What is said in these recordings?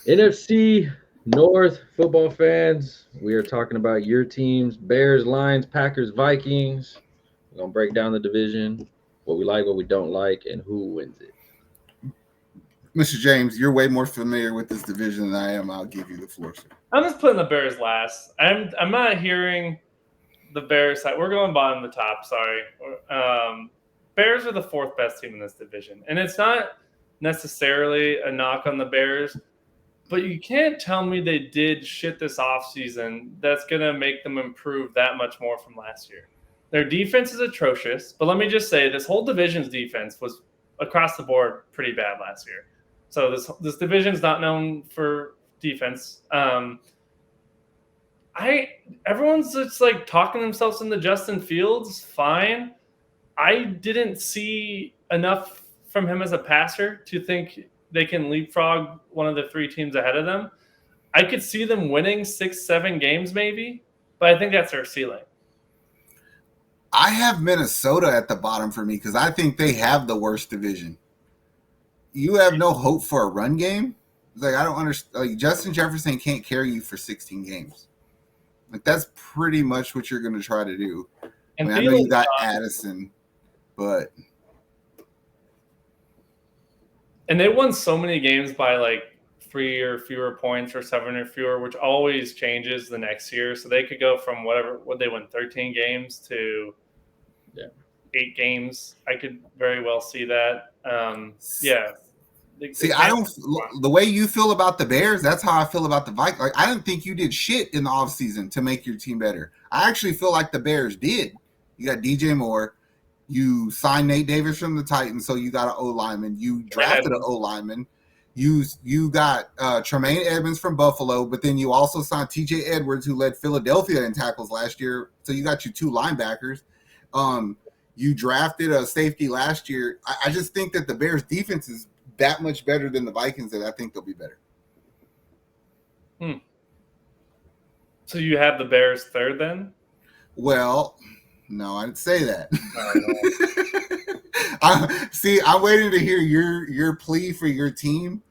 NFC North football fans, we are talking about your teams: Bears, Lions, Packers, Vikings. We're gonna break down the division, what we like, what we don't like, and who wins it. Mr. James, you're way more familiar with this division than I am. I'll give you the floor, sir. I'm just putting the Bears last. I'm not hearing the Bears side. We're going bottom to top. Sorry. Bears are the fourth best team in this division, and it's not necessarily a knock on the Bears, but you can't tell me they did shit this offseason that's going to make them improve that much more from last year. Their defense is atrocious, but let me just say this whole division's defense was across the board pretty bad last year. So this division's not known for defense. Everyone's just like talking themselves into Justin Fields. Fine. I didn't see enough from him as a passer to think they can leapfrog one of the three teams ahead of them. I could see them winning 6-7 games maybe, but I think that's their ceiling. I have Minnesota at the bottom for me because I think they have the worst division. You have no hope for a run game? Like, I don't understand. Like, Justin Jefferson can't carry you for 16 games. Like, that's pretty much what you're going to try to do. I know you got Addison, but... And they won so many games by, like, 3 or fewer points or 7 or fewer, which always changes the next year. So they could go from what they won 13 games to 8 games. I could very well see that. Yeah. See, I don't. The way you feel about the Bears, that's how I feel about the Vikings. Like, I didn't think you did shit in the offseason to make your team better. I actually feel like the Bears did. You got DJ Moore. You signed Nate Davis from the Titans, so you got an O lineman. You drafted an O lineman. You got Tremaine Edmonds from Buffalo, but then you also signed TJ Edwards, who led Philadelphia in tackles last year. So you got your 2 linebackers. You drafted a safety last year. I just think that the Bears' defense is that much better than the Vikings that I think they'll be better. So you have the Bears third then? Well, no, I didn't say that. I'm waiting to hear your plea for your team.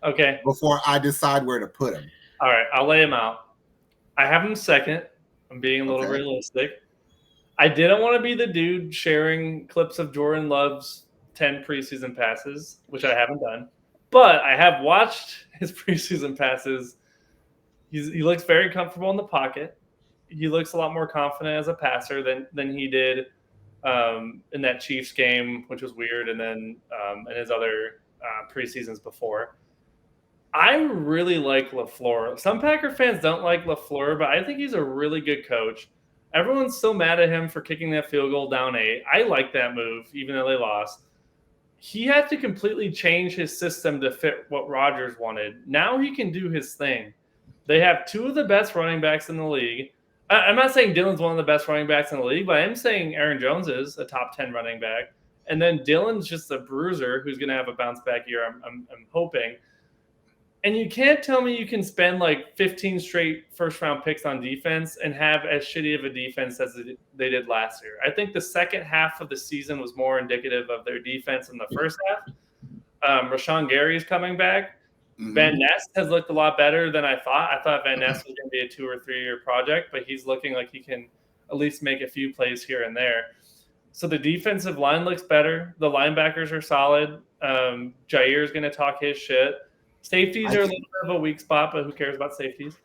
Okay. Before I decide where to put them. All right, I'll lay them out. I have them second. I'm being a little realistic. I didn't want to be the dude sharing clips of Jordan Love's 10 preseason passes, which I haven't done. But I have watched his preseason passes. He looks very comfortable in the pocket. He looks a lot more confident as a passer than he did in that Chiefs game, which was weird, and then in his other preseasons before. I really like LaFleur. Some Packer fans don't like LaFleur, but I think he's a really good coach. Everyone's still mad at him for kicking that field goal down 8. I like that move, even though they lost. He had to completely change his system to fit what Rodgers wanted. Now he can do his thing. They have 2 of the best running backs in the league. I'm not saying Dylan's one of the best running backs in the league, but I am saying Aaron Jones is a top 10 running back. And then Dylan's just a bruiser who's going to have a bounce back year, I'm hoping. And you can't tell me you can spend like 15 straight first-round picks on defense and have as shitty of a defense as they did last year. I think the second half of the season was more indicative of their defense than the first half. Rashawn Gary is coming back. Mm-hmm. Van Ness has looked a lot better than I thought. I thought Van Ness was going to be a 2 or 3 year project, but he's looking like he can at least make a few plays here and there. So the defensive line looks better. The linebackers are solid. Jair is going to talk his shit. Safeties are a little bit of a weak spot, but who cares about safeties?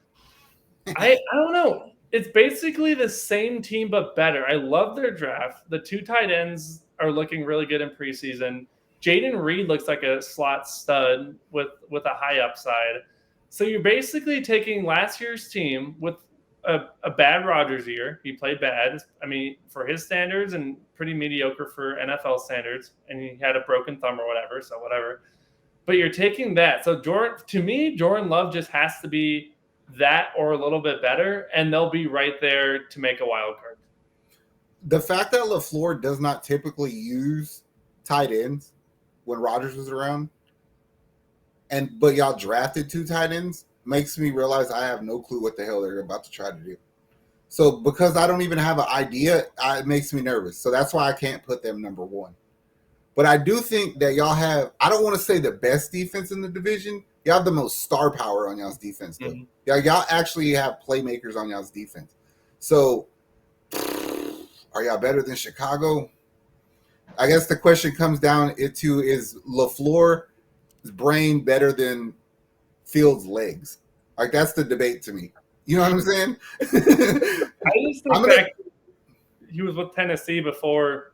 I don't know. It's basically the same team, but better. I love their draft. The 2 tight ends are looking really good in preseason. Jaden Reed looks like a slot stud with a high upside. So you're basically taking last year's team with a bad Rodgers year. He played bad. I mean, for his standards and pretty mediocre for NFL standards. And he had a broken thumb or whatever, so whatever. But you're taking that. So Jordan Love just has to be that or a little bit better, and they'll be right there to make a wild card. The fact that LaFleur does not typically use tight ends when Rodgers was around, but y'all drafted 2 tight ends, makes me realize I have no clue what the hell they're about to try to do. So because I don't even have an idea, it makes me nervous. So that's why I can't put them number 1. But I do think that y'all have, I don't want to say the best defense in the division, You have the most star power on y'all's defense, though. Mhm. Yeah, y'all actually have playmakers on y'all's defense. So, are y'all better than Chicago? I guess the question comes down to is LaFleur's brain better than Fields' legs? Like, that's the debate to me. You know what I'm saying? I just think that he was with Tennessee before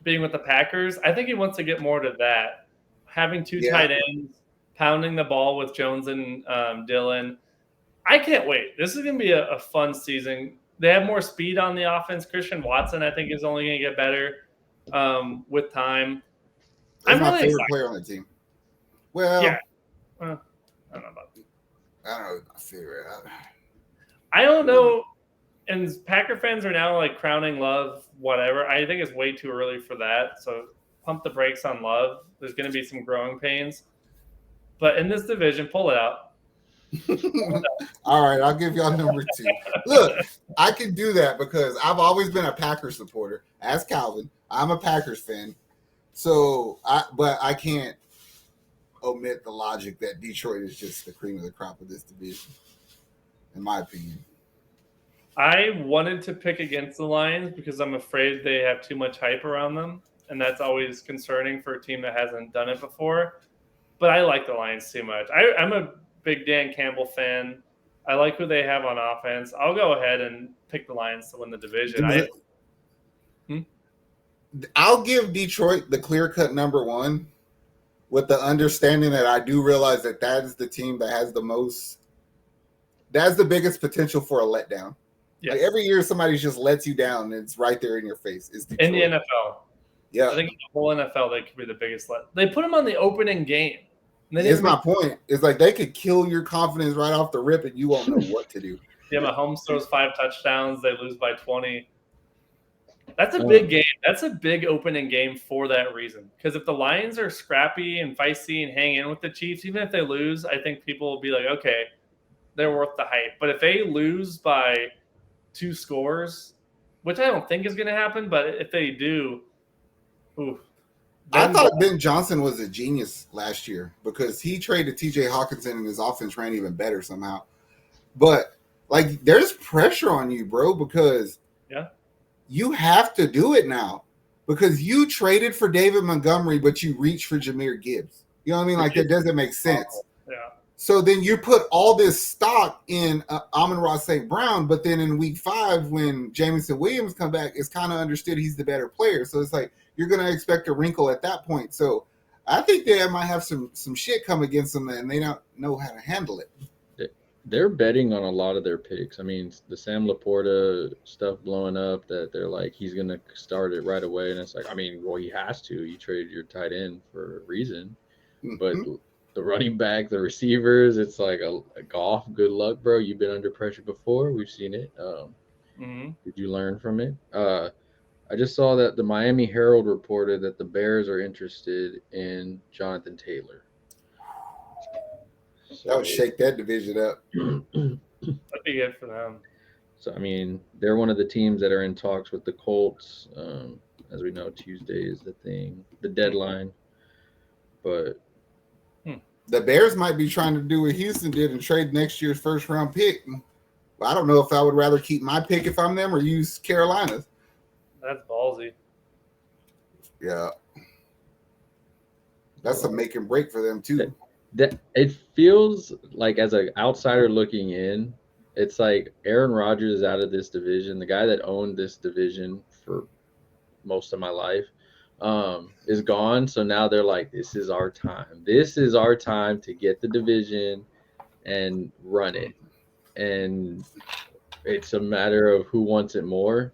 being with the Packers. I think he wants to get more to that. Having two tight ends, pounding the ball with Jones and Dillon. I can't wait. This is going to be a fun season. They have more speed on the offense. Christian Watson, I think, is only going to get better with time. He's my favorite player on the team. Well, yeah. I don't know about that. I don't know my favorite. I don't know. And Packer fans are now like crowning Love, whatever. I think it's way too early for that. So pump the brakes on Love. There's going to be some growing pains. But in this division, pull it out. All right, I'll give y'all number 2. Look, I can do that because I've always been a Packers supporter. As Calvin, I'm a Packers fan. So, but I can't omit the logic that Detroit is just the cream of the crop of this division, in my opinion. I wanted to pick against the Lions because I'm afraid they have too much hype around them, and that's always concerning for a team that hasn't done it before. But I like the Lions too much. I'm a big Dan Campbell fan. I like who they have on offense. I'll go ahead and pick the Lions to win the division. I'll give Detroit the clear-cut number 1 with the understanding that I do realize that is the team that has the most – that's the biggest potential for a letdown. Yes. Like every year somebody just lets you down and it's right there in your face. It's Detroit. In the NFL. Yeah. I think in the whole NFL they could be the biggest They put them on the opening game. It's my point. It's like they could kill your confidence right off the rip and you won't know what to do. Yeah, Mahomes throws 5 touchdowns. They lose by 20. That's a big game. That's a big opening game for that reason. Because if the Lions are scrappy and feisty and hang in with the Chiefs, even if they lose, I think people will be like, okay, they're worth the hype. But if they lose by 2 scores, which I don't think is going to happen, but if they do, I thought Ben Johnson was a genius last year because he traded TJ Hawkinson and his offense ran even better somehow. But like, there's pressure on you, bro, because you have to do it now because you traded for David Montgomery, but you reached for Jahmyr Gibbs. You know what I mean? Like, that doesn't make sense. Yeah. So then you put all this stock in Amon-Ra St. Brown, but then in week 5, when Jameson Williams come back, it's kind of understood he's the better player. So it's like you're going to expect a wrinkle at that point. So I think they might have some shit come against them and they don't know how to handle it. They're betting on a lot of their picks. I mean, the Sam Laporta stuff blowing up that they're like, he's going to start it right away. And it's like, I mean, well, he has to. You traded your tight end for a reason. Mm-hmm. But the running back, the receivers, it's like a golf. Good luck, bro. You've been under pressure before. We've seen it. Did you learn from it? I just saw that the Miami Herald reported that the Bears are interested in Jonathan Taylor. So, that would shake that division up. That'd be good for them. So, I mean, they're one of the teams that are in talks with the Colts. As we know, Tuesday is the deadline. But the Bears might be trying to do what Houston did and trade next year's first-round pick. But I don't know if I would rather keep my pick if I'm them or use Carolina's. That's ballsy. Yeah. That's a make and break for them, too. That it feels like, as an outsider looking in, it's like Aaron Rodgers is out of this division. The guy that owned this division for most of my life is gone. So now they're like, this is our time. This is our time to get the division and run it. And it's a matter of who wants it more.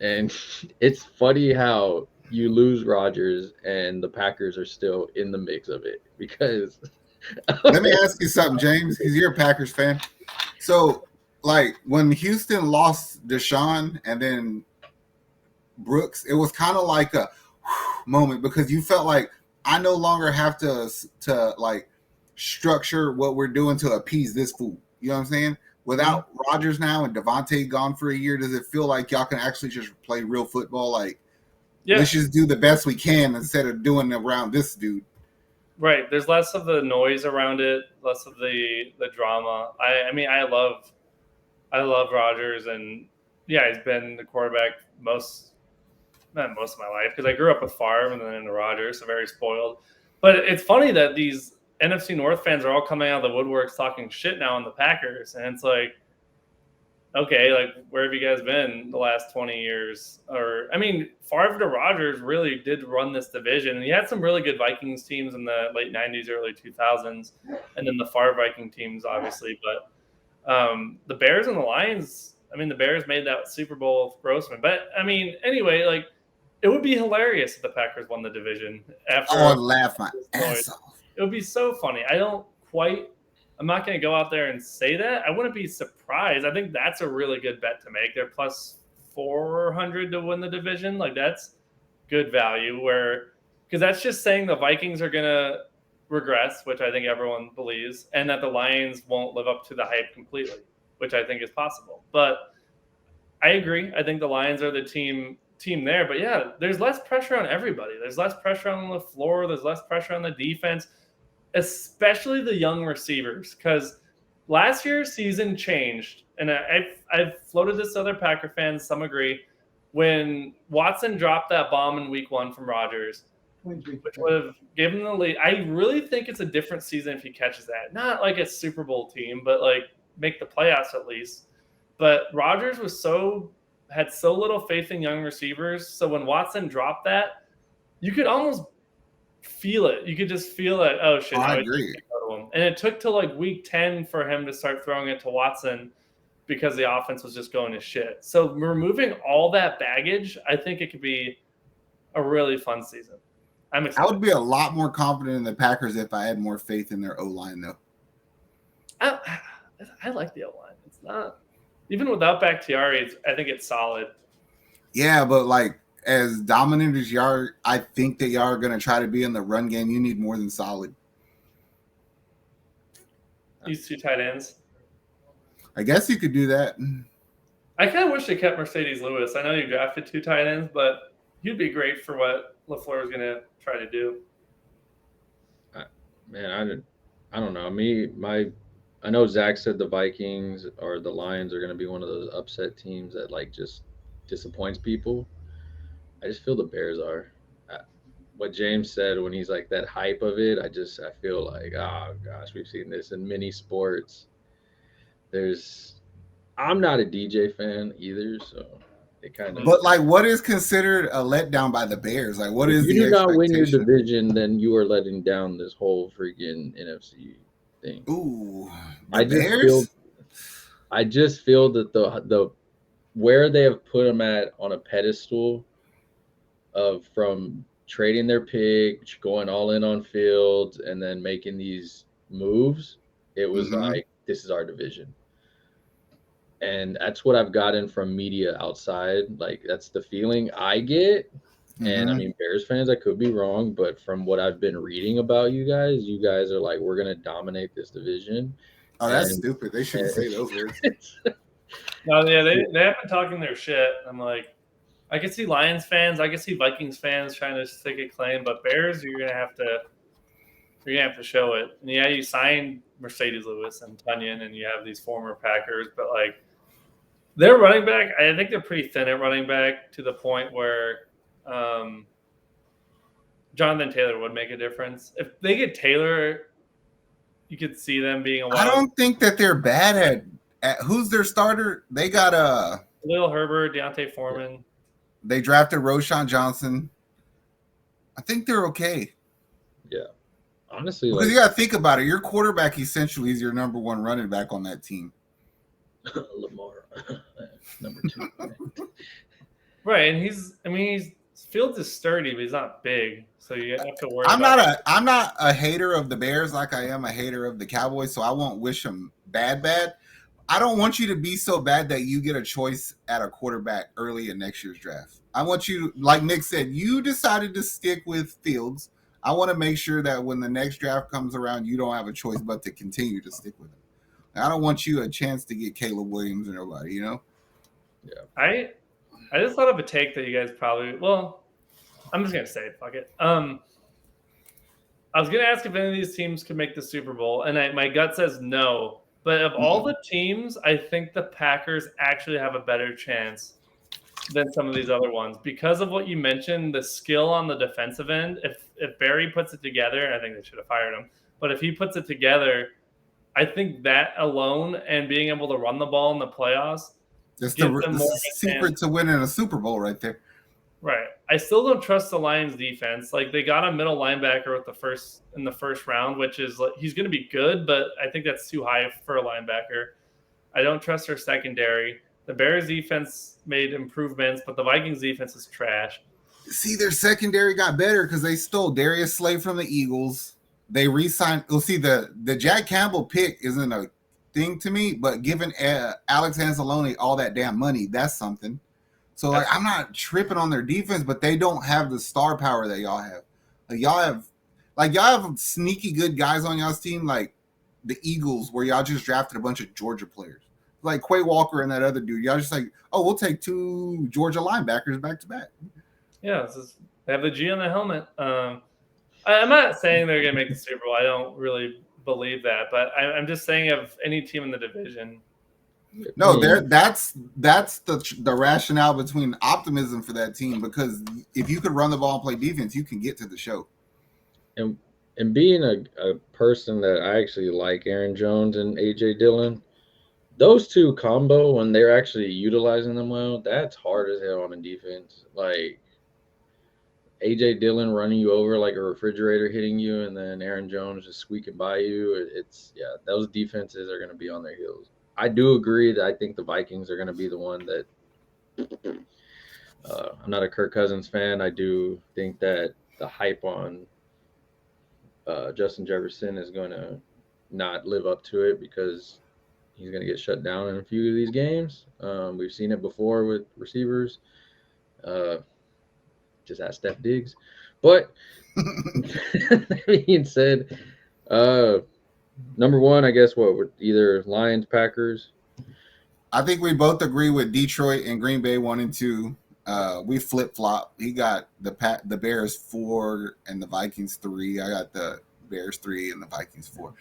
And it's funny how you lose Rodgers and the Packers are still in the mix of it because – Let me ask you something, James, because you're a Packers fan. So, like, when Houston lost Deshaun and then Brooks, it was kind of like a moment because you felt like I no longer have to like structure what we're doing to appease this fool. You know what I'm saying? Without Rodgers now and Devontae gone for a year, does it feel like y'all can actually just play real football? Like, let's just do the best we can instead of doing around this dude. Right. There's less of the noise around it, less of the drama. I mean, I love Rodgers, and yeah, he's been the quarterback not most of my life, because I grew up with Favre and then into Rodgers, so very spoiled. But it's funny that these NFC North fans are all coming out of the woodworks talking shit now on the Packers, and it's like, okay, like, where have you guys been the last 20 years? Or, I mean, Favre to Rodgers really did run this division. And he had some really good Vikings teams in the late 90s, early 2000s, and then the Favre Viking teams, obviously. But the Bears and the Lions, I mean, the Bears made that Super Bowl Grossman. But, I mean, anyway, like, it would be hilarious if the Packers won the division after. Oh, I'd laugh my ass off. It would be so funny. I'm not going to go out there and say that. I wouldn't be surprised. I think that's a really good bet to make. They're plus 400 to win the division. Like, that's good value, because that's just saying the Vikings are going to regress, which I think everyone believes, and that the Lions won't live up to the hype completely, which I think is possible. But I agree. I think the Lions are the team there. But yeah, there's less pressure on everybody. There's less pressure on the floor. There's less pressure on the defense, especially the young receivers, because last year's season changed. And I've floated this to other Packer fans, some agree, when Watson dropped that bomb in week 1 from Rodgers, which would have given the lead. I really think it's a different season if he catches that. Not like a Super Bowl team, but like make the playoffs at least. But Rodgers had so little faith in young receivers. So when Watson dropped that, you could almost feel it. You could just feel it. Oh shit! I agree. And it took till like week 10 for him to start throwing it to Watson, because the offense was just going to shit. So removing all that baggage, I think it could be a really fun season. I'm excited. I would be a lot more confident in the Packers if I had more faith in their O-line, though. I like the O-line. It's not, even without Bakhtiari, I think it's solid. Yeah, but like, as dominant as y'all are, I think that y'all are going to try to be in the run game. You need more than solid. These 2 tight ends. I guess you could do that. I kind of wish they kept Mercedes Lewis. I know you drafted 2 tight ends, but he'd be great for what LaFleur is going to try to do. Man, I don't know. I know Zach said the Vikings or the Lions are going to be one of those upset teams that like just disappoints people. I just feel the Bears are. What James said when he's like that hype of it, I feel like, oh gosh, we've seen this in many sports. I'm not a DJ fan either, so it kind of. But like, what is considered a letdown by the Bears? Like, what is if you do not win your division, then you are letting down this whole freaking NFC thing. Ooh, I just feel that the where they have put them at on a pedestal from trading their pick, going all in on Fields, and then making these moves, it was like, this is our division. And that's what I've gotten from media outside. Like, that's the feeling I get. And I mean, Bears fans, I could be wrong, but from what I've been reading about you guys are like, we're going to dominate this division. Oh, that's stupid. They shouldn't say those words. No, yeah, they have been talking their shit. I'm like, I can see Lions fans, I can see Vikings fans trying to stake a claim, but Bears, you're gonna have to show it. And yeah, you signed Mercedes Lewis and Tunyon, and you have these former Packers, but like, their running back, I think they're pretty thin at running back, to the point where Jonathan Taylor would make a difference. If they get Taylor, you could see them being a wild. I don't think that they're bad at who's their starter. They got Lil Herbert, Deontay Foreman. They drafted Roshan Johnson. I think they're okay. Yeah. Honestly, because you got to think about it. Your quarterback essentially is your number 1 running back on that team. Lamar, number 2. Right, and Fields is sturdy, but he's not big, so you have to worry. I'm not a hater of the Bears like I am a hater of the Cowboys, so I won't wish them bad. I don't want you to be so bad that you get a choice at a quarterback early in next year's draft. I want you, like Nick said, you decided to stick with Fields. I want to make sure that when the next draft comes around, you don't have a choice but to continue to stick with him. I don't want you a chance to get Caleb Williams and everybody, you know? Yeah. I just thought of a take that you guys probably, well, I'm just going to say it. Fuck it. I was going to ask if any of these teams could make the Super Bowl, and my gut says no. But of all the teams, I think the Packers actually have a better chance than some of these other ones because of what you mentioned, the skill on the defensive end. If Barry puts it together, I think they should have fired him. But if he puts it together, I think that alone and being able to run the ball in the playoffs That's the secret to winning a Super Bowl right there. Right. I still don't trust the Lions defense. Like they got a middle linebacker in the first round, which is like he's going to be good, but I think that's too high for a linebacker. I don't trust their secondary. The Bears defense made improvements, but the Vikings defense is trash. See, their secondary got better because they stole Darius Slay from the Eagles. They re-signed. Well, see, the Jack Campbell pick isn't a thing to me, but giving Alex Anzalone all that damn money, that's something. So, like, I'm not tripping on their defense, but they don't have the star power that y'all have. Y'all have sneaky good guys on y'all's team, like the Eagles, where y'all just drafted a bunch of Georgia players. Like Quay Walker and that other dude. Y'all just like, oh, we'll take 2 Georgia linebackers back to back. Yeah, they have the G on the helmet. I'm not saying they're going to make the Super Bowl. I don't really believe that, but I'm just saying of any team in the division. No, that's the rationale between optimism for that team, because if you could run the ball and play defense, you can get to the show. And being a person that I actually like Aaron Jones and AJ Dillon, those two combo, when they're actually utilizing them well, that's hard as hell on a defense. Like AJ Dillon running you over like a refrigerator hitting you, and then Aaron Jones just squeaking by you. Those defenses are going to be on their heels. I do agree that I think the Vikings are going to be the one that I'm not a Kirk Cousins fan. I do think that the hype on Justin Jefferson is going to not live up to it because he's going to get shut down in a few of these games. We've seen it before with receivers. Just ask Steph Diggs. But that being said, number one, I guess we're either Lions, Packers. I think we both agree with Detroit and Green Bay 1 and 2. We flip-flop. He got the Bears 4 and the Vikings 3. I got the Bears 3 and the Vikings 4.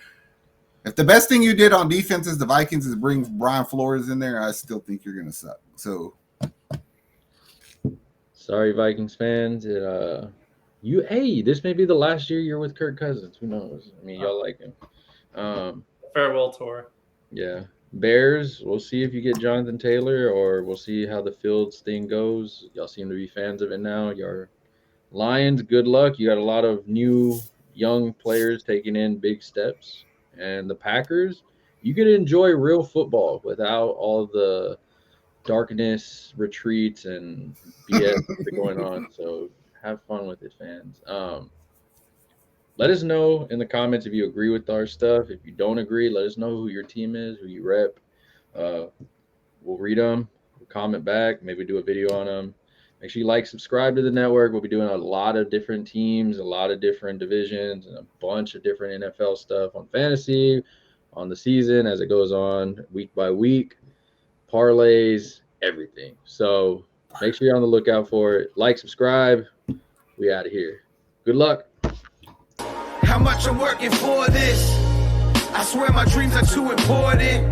If the best thing you did on defense is the Vikings is bring Brian Flores in there, I still think you're going to suck. So, sorry, Vikings fans. This may be the last year you're with Kirk Cousins. Who knows? I mean, y'all like him. Farewell tour. Yeah. Bears, we'll see if you get Jonathan Taylor, or we'll see how the Fields thing goes. Y'all seem to be fans of it now. Your Lions, good luck. You got a lot of new young players taking in big steps. And the Packers, you can enjoy real football without all the darkness, retreats, and BS going on. So have fun with it, fans. Let us know in the comments if you agree with our stuff. If you don't agree, let us know who your team is, who you rep. We'll read them. We'll comment back. Maybe do a video on them. Make sure you subscribe to the network. We'll be doing a lot of different teams, a lot of different divisions, and a bunch of different NFL stuff on fantasy, on the season as it goes on week by week, parlays, everything. So make sure you're on the lookout for it. Subscribe. We out of here. Good luck. How much I'm working for this? I swear my dreams are too important.